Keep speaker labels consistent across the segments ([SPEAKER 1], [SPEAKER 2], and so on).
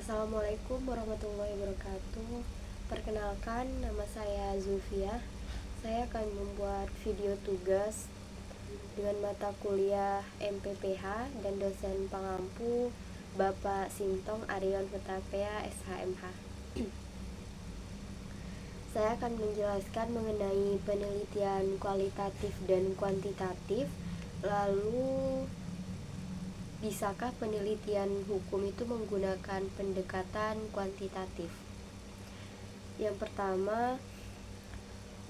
[SPEAKER 1] Assalamualaikum warahmatullahi wabarakatuh. Perkenalkan, nama saya Zulfia. Saya akan membuat video tugas dengan mata kuliah MPPH dan dosen pengampu Bapak Sintong Arion Hutapea SHMH. Saya akan menjelaskan mengenai penelitian kualitatif dan kuantitatif. Lalu, bisakah penelitian hukum itu menggunakan pendekatan kuantitatif? Yang pertama,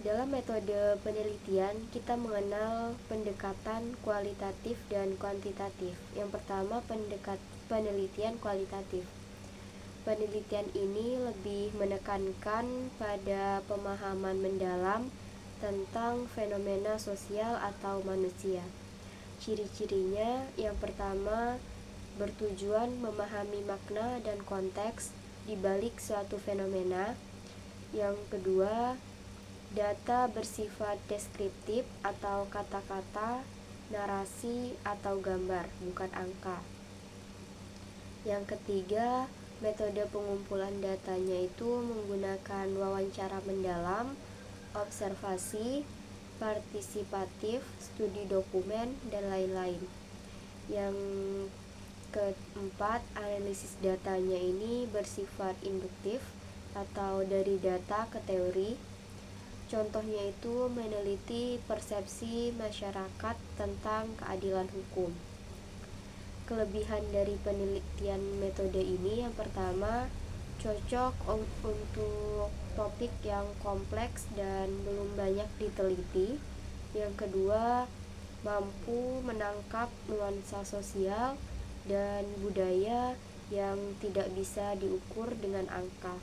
[SPEAKER 1] dalam metode penelitian kita mengenal pendekatan kualitatif dan kuantitatif. Yang pertama, penelitian kualitatif. Penelitian ini lebih menekankan pada pemahaman mendalam tentang fenomena sosial atau manusia. Ciri-cirinya, yang pertama, bertujuan memahami makna dan konteks di balik suatu fenomena. Yang kedua, data bersifat deskriptif atau kata-kata, narasi, atau gambar, bukan angka. Yang ketiga, metode pengumpulan datanya itu menggunakan wawancara mendalam, observasi, partisipatif, studi dokumen, dan lain-lain. Yang keempat, analisis datanya ini bersifat induktif atau dari data ke teori. Contohnya itu meneliti persepsi masyarakat tentang keadilan hukum. Kelebihan dari penelitian metode ini, yang pertama, cocok untuk topik yang kompleks dan belum banyak diteliti. Yang kedua, mampu menangkap nuansa sosial dan budaya yang tidak bisa diukur dengan angka.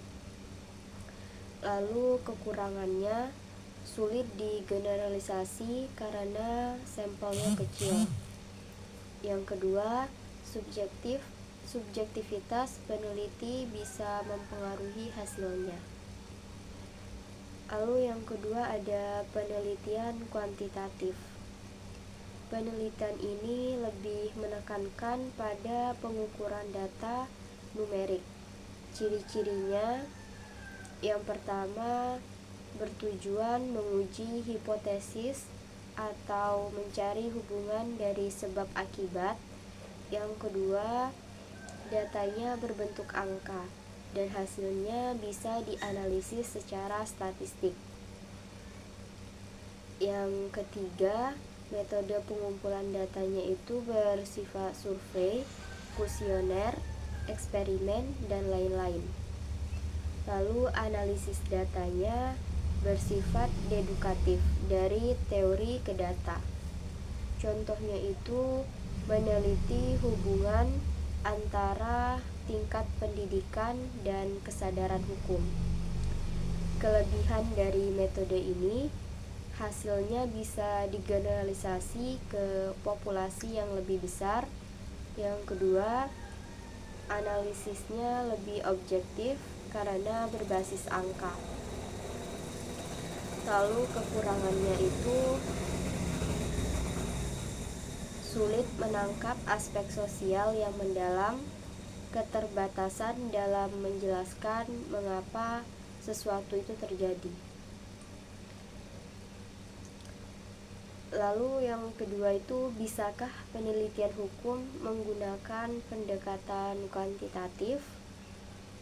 [SPEAKER 1] Lalu kekurangannya, sulit digeneralisasi karena sampelnya kecil. Yang kedua, subjektivitas peneliti bisa mempengaruhi hasilnya. Lalu yang kedua ada penelitian kuantitatif. Penelitian ini lebih menekankan pada pengukuran data numerik. Ciri-cirinya, yang pertama, bertujuan menguji hipotesis atau mencari hubungan dari sebab akibat. Yang kedua, datanya berbentuk angka dan hasilnya bisa dianalisis secara statistik. Yang ketiga, metode pengumpulan datanya itu bersifat survei, kuesioner, eksperimen, dan lain-lain. Lalu analisis datanya bersifat dedukatif dari teori ke data. Contohnya itu meneliti hubungan antara tingkat pendidikan dan kesadaran hukum. Kelebihan dari metode ini, hasilnya bisa digeneralisasi ke populasi yang lebih besar. Yang kedua, analisisnya lebih objektif karena berbasis angka. Lalu kekurangannya itu sulit menangkap aspek sosial yang mendalam, keterbatasan dalam menjelaskan mengapa sesuatu itu terjadi. Lalu yang kedua itu, bisakah penelitian hukum menggunakan pendekatan kuantitatif?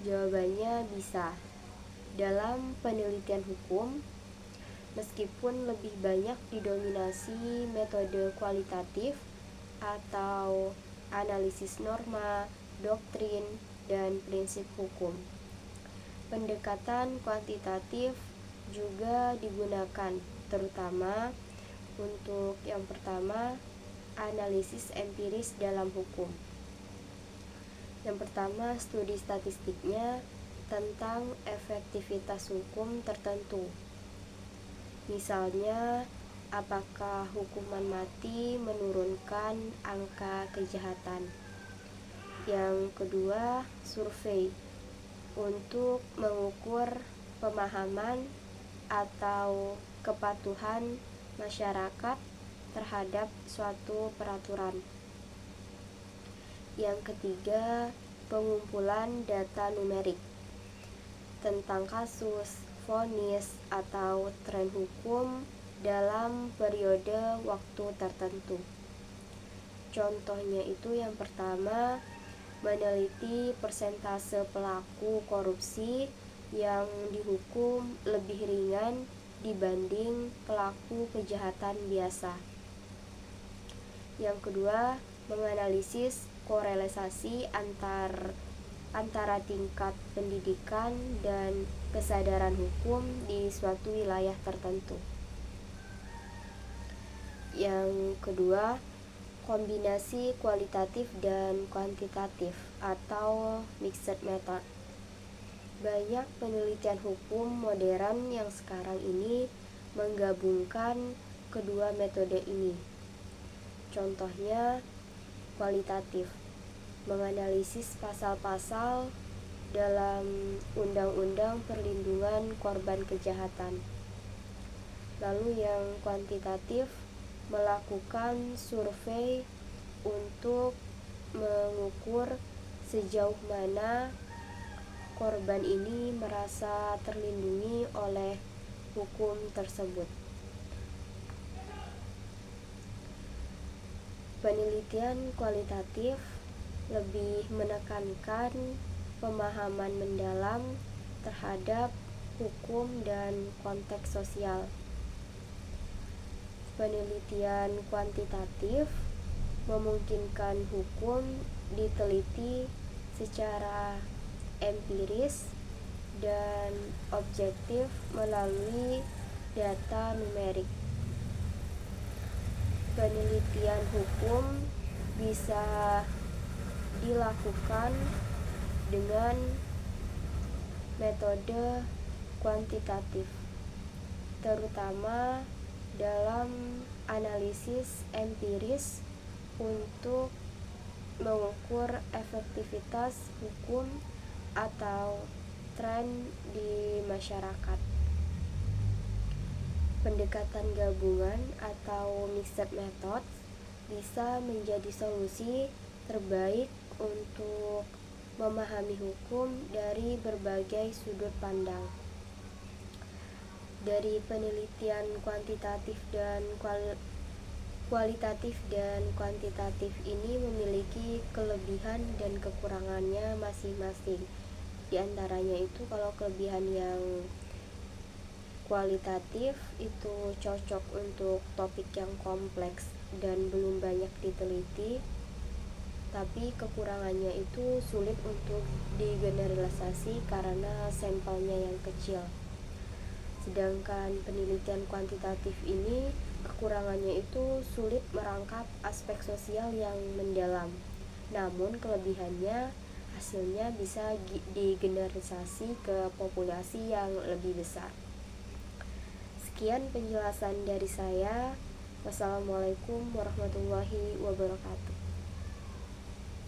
[SPEAKER 1] Jawabannya bisa. Dalam penelitian hukum, meskipun lebih banyak didominasi metode kualitatif atau analisis norma, doktrin, dan prinsip hukum, pendekatan kuantitatif juga digunakan, terutama untuk yang pertama, analisis empiris dalam hukum. Yang pertama, studi statistiknya tentang efektivitas hukum tertentu. Misalnya, apakah hukuman mati menurunkan angka kejahatan. Yang kedua, survei untuk mengukur pemahaman atau kepatuhan masyarakat terhadap suatu peraturan. Yang ketiga, pengumpulan data numerik tentang kasus, vonis, atau tren hukum dalam periode waktu tertentu. Contohnya itu yang pertama, meneliti persentase pelaku korupsi yang dihukum lebih ringan dibanding pelaku kejahatan biasa. Yang kedua, menganalisis korelasi antara tingkat pendidikan dan kesadaran hukum di suatu wilayah tertentu. Yang kedua, kombinasi kualitatif dan kuantitatif atau mixed method. Banyak penelitian hukum modern yang sekarang ini menggabungkan kedua metode ini. Contohnya, kualitatif, menganalisis pasal-pasal dalam Undang-Undang Perlindungan Korban Kejahatan. Lalu yang kuantitatif, melakukan survei untuk mengukur sejauh mana korban ini merasa terlindungi oleh hukum tersebut. Penelitian kualitatif lebih menekankan pemahaman mendalam terhadap hukum dan konteks sosial. Penelitian kuantitatif memungkinkan hukum diteliti secara empiris dan objektif melalui data numerik. Penelitian hukum bisa dilakukan dengan metode kuantitatif, terutama dalam analisis empiris untuk mengukur efektivitas hukum atau tren di masyarakat. Pendekatan gabungan atau mixed method bisa menjadi solusi terbaik untuk memahami hukum dari berbagai sudut pandang. Dari penelitian kualitatif dan kuantitatif ini memiliki kelebihan dan kekurangannya masing-masing. Di antaranya itu kalau kelebihan yang kualitatif itu cocok untuk topik yang kompleks dan belum banyak diteliti, tapi kekurangannya itu sulit untuk digeneralisasi karena sampelnya yang kecil. Sedangkan penelitian kuantitatif ini kekurangannya itu sulit merangkap aspek sosial yang mendalam, namun kelebihannya hasilnya bisa digeneralisasi ke populasi yang lebih besar. Sekian penjelasan dari saya. Wassalamualaikum warahmatullahi wabarakatuh.